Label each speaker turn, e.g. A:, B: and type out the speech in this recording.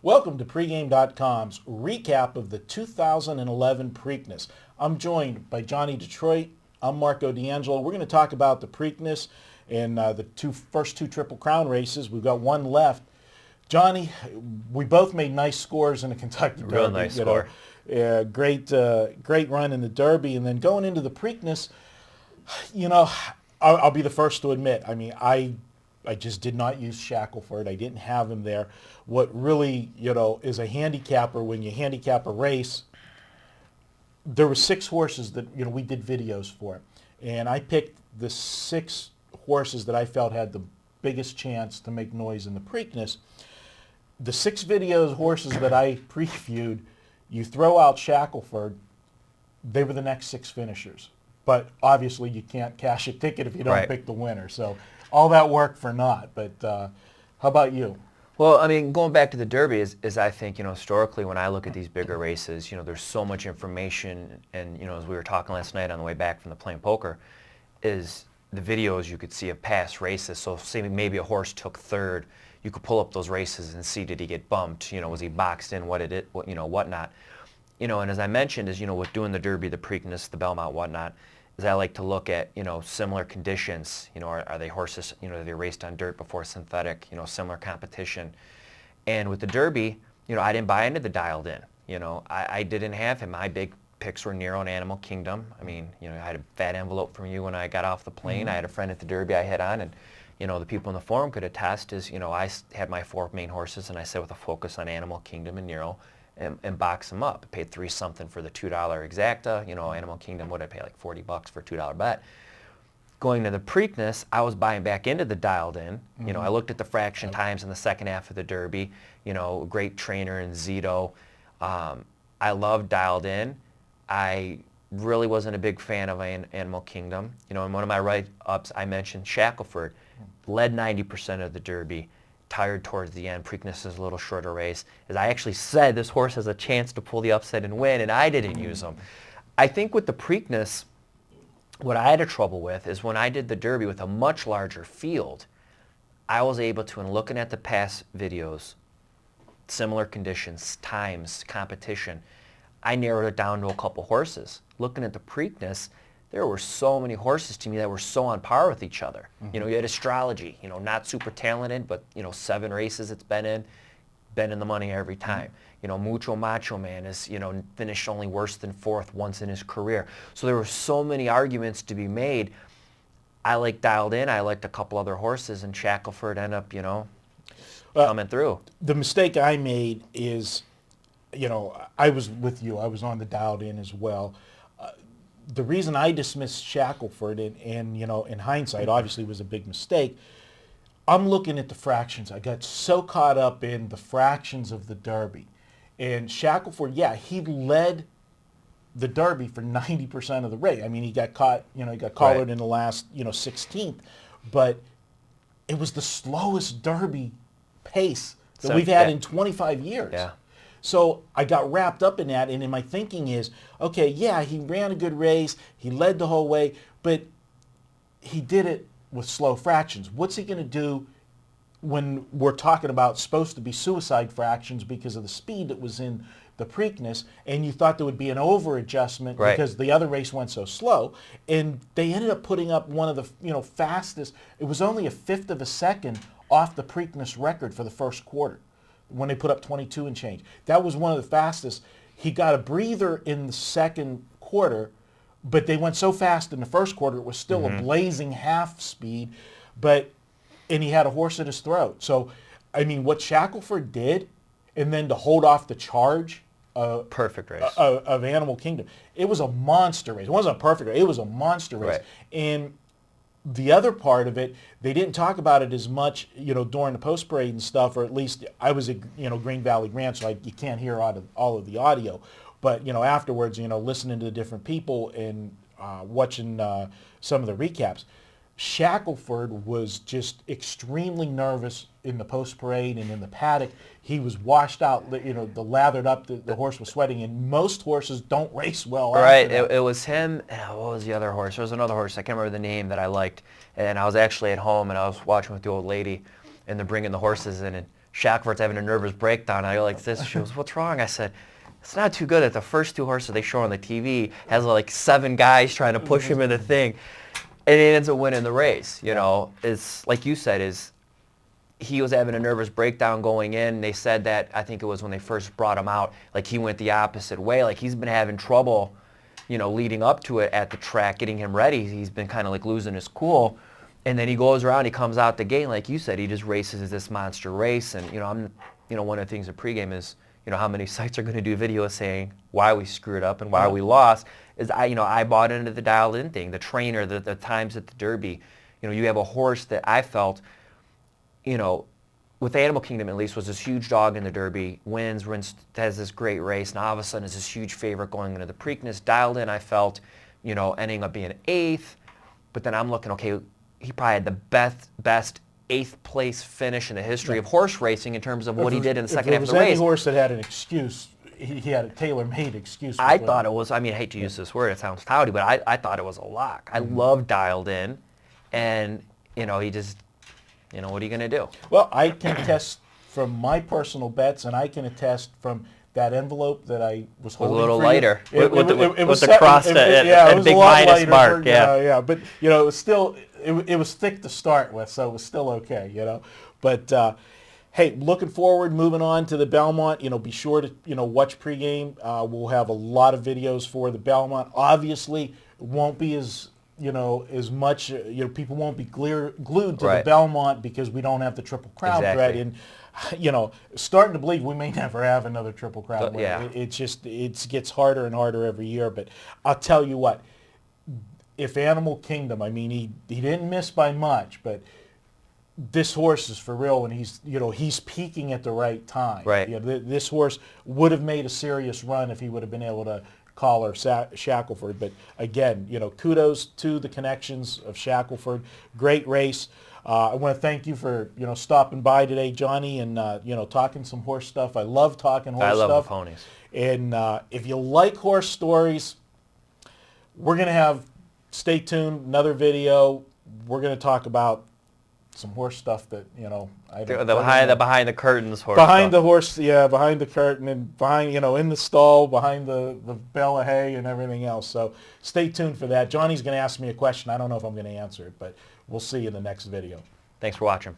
A: Welcome to Pregame.com's recap of the 2011 Preakness. I'm joined by Johnny Detroit. I'm Marco D'Angelo. We're going to talk about the Preakness and the first two Triple Crown races. We've got one left. Johnny, we both made nice scores in the Kentucky Derby.
B: Real nice score.
A: Great run in the Derby. And then going into the Preakness, I'll be the first to admit, I just did not use Shackleford. I didn't have him there. What really, is a handicapper, when you handicap a race, there were 6 horses that, we did videos for. And I picked the 6 horses that I felt had the biggest chance to make noise in the Preakness. The 6 horses that I previewed, you throw out Shackleford, they were the next 6 finishers. But obviously you can't cash a ticket if you don't pick the winner. So all that work for naught. But how about you?
B: Well, going back to the Derby is I think, historically when I look at these bigger races, there's so much information, and, as we were talking last night on the way back from the playing poker, is the videos you could see of past races. So say maybe a horse took third, you could pull up those races and see, did he get bumped? Was he boxed in? Whatnot. And as I mentioned, with doing the Derby, the Preakness, the Belmont, whatnot, is I like to look at, similar conditions. Are they horses, they raced on dirt before synthetic, similar competition. And with the Derby, I didn't buy into the dialed in. I didn't have him. My big picks were Nero and Animal Kingdom. I had a fat envelope from you when I got off the plane. Mm-hmm. I had a friend at the Derby I hit on, and, the people in the forum could attest is, I had my 4 main horses, and I said with a focus on Animal Kingdom and Nero, and box them up. I paid $3 something for the $2 exacta. Animal Kingdom would have paid like $40 for a $2 bet. Going to the Preakness, I was buying back into the dialed in. Mm-hmm. I looked at the fraction times in the second half of the Derby. Great trainer in Zito. I loved dialed in. I really wasn't a big fan of Animal Kingdom. In one of my write-ups, I mentioned Shackleford, led 90% of the Derby. Tired towards the end. Preakness is a little shorter race. As I actually said, this horse has a chance to pull the upset and win, and I didn't use him. I think with the Preakness, what I had a trouble with is when I did the Derby with a much larger field, I was able to, in looking at the past videos, similar conditions, times, competition, I narrowed it down to a couple horses. Looking at the Preakness, there were so many horses to me that were so on par with each other. Mm-hmm. You had Astrology, not super talented, but, 7 races it's been in the money every time. Mm-hmm. Mucho Macho Man is, finished only worse than 4th once in his career. So there were so many arguments to be made. I like dialed in. I liked a couple other horses, and Shackleford ended up, coming through.
A: The mistake I made is, I was with you. I was on the dialed in as well. The reason I dismissed Shackleford, and in hindsight, obviously was a big mistake, I'm looking at the fractions. I got so caught up in the fractions of the Derby. And Shackleford, he led the Derby for 90% of the race. He got caught, collared in the last, 16th. But it was the slowest Derby pace that we've had in 25 years.
B: Yeah.
A: So I got wrapped up in that, and in my thinking is, okay, he ran a good race, he led the whole way, but he did it with slow fractions. What's he going to do when we're talking about supposed to be suicide fractions because of the speed that was in the Preakness, and you thought there would be an over-adjustment because the other race went so slow, and they ended up putting up one of the fastest, it was only a 1/5 of a second off the Preakness record for the first quarter, when they put up 22 and change. That was one of the fastest. He got a breather in the second quarter, but they went so fast in the first quarter, it was still a blazing half speed, and he had a horse at his throat. So, what Shackleford did, and then to hold off the charge
B: perfect race
A: of Animal Kingdom, it was a monster race. It wasn't a perfect race. It was a monster race.
B: Right.
A: And the other part of it, they didn't talk about it as much, during the post parade and stuff, or at least I was at, Green Valley Ranch, so you can't hear all of the audio. But, afterwards, listening to the different people and watching some of the recaps, Shackleford was just extremely nervous in the post parade and in the paddock. He was washed out, the lathered up, the horse was sweating, and most horses don't race well.
B: Right, it was him. What was the other horse? There was another horse, I can't remember the name, that I liked, and I was actually at home and I was watching with the old lady, and they're bringing the horses in, and Shackleford's having a nervous breakdown. I go like this. She goes, "What's wrong?" I said, "It's not too good that the first 2 horses they show on the TV has like 7 guys trying to push him in the thing, and he ends up winning the race." You know, it's like you said, he was having a nervous breakdown going in. They said that, I think it was when they first brought him out, like he went the opposite way. Like he's been having trouble, you know, leading up to it at the track, getting him ready. He's been kind of like losing his cool. And then he goes around, he comes out the gate, like you said, he just races this monster race. And, you know, one of the things at pregame is, you know, how many sites are going to do videos saying why we screwed up and why we lost. I bought into the dialed-in thing, the trainer, the times at the Derby. You know, you have a horse that I felt, you know, with Animal Kingdom at least, was this huge dog in the Derby, wins, has this great race, and all of a sudden is this huge favorite going into the Preakness. Dialed in, I felt, you know, ending up being 8th, but then I'm looking, okay, he probably had the best 8th place finish in the history of horse racing in terms of what he did in the second half of the race.
A: If there was any horse that had an excuse, he had a tailor-made excuse.
B: I thought it was, I mean, I hate to use this word, it sounds touty, but I thought it was a lock. I love Dialed In, and, you know, he just... You know, what are you going to do?
A: Well, I can attest from my personal bets, and I can attest from that envelope that I was holding.
B: A little
A: for
B: lighter
A: you.
B: It was the cross and big minus mark.
A: Yeah, but you know, it was still it was thick to start with, so it was still okay. You know, but hey, looking forward, moving on to the Belmont. You know, be sure to watch pregame. We'll have a lot of videos for the Belmont. Obviously, it won't be as much, people won't be glued to the Belmont because we don't have the Triple Crown threat. And, starting to believe we may never have another Triple Crown. It gets harder and harder every year. But I'll tell you what, if Animal Kingdom, I mean, he didn't miss by much, but this horse is for real, and he's peaking at the right time.
B: Right.
A: This horse would have made a serious run if he would have been able to collar Shackleford. But again, kudos to the connections of Shackleford. Great race. I want to thank you for stopping by today, Johnny, and talking some horse stuff. I love talking horse stuff.
B: I love the ponies.
A: And if you like horse stories, we're gonna stay tuned. Another video. We're gonna talk about some horse stuff that
B: the behind the curtains horse
A: behind
B: stuff.
A: The horse, behind the curtain, and behind in the stall, behind the bale of hay and everything else. So stay tuned for that. Johnny's going to ask me a question. I don't know if I'm going to answer it, but we'll see in the next video.
B: Thanks for watching.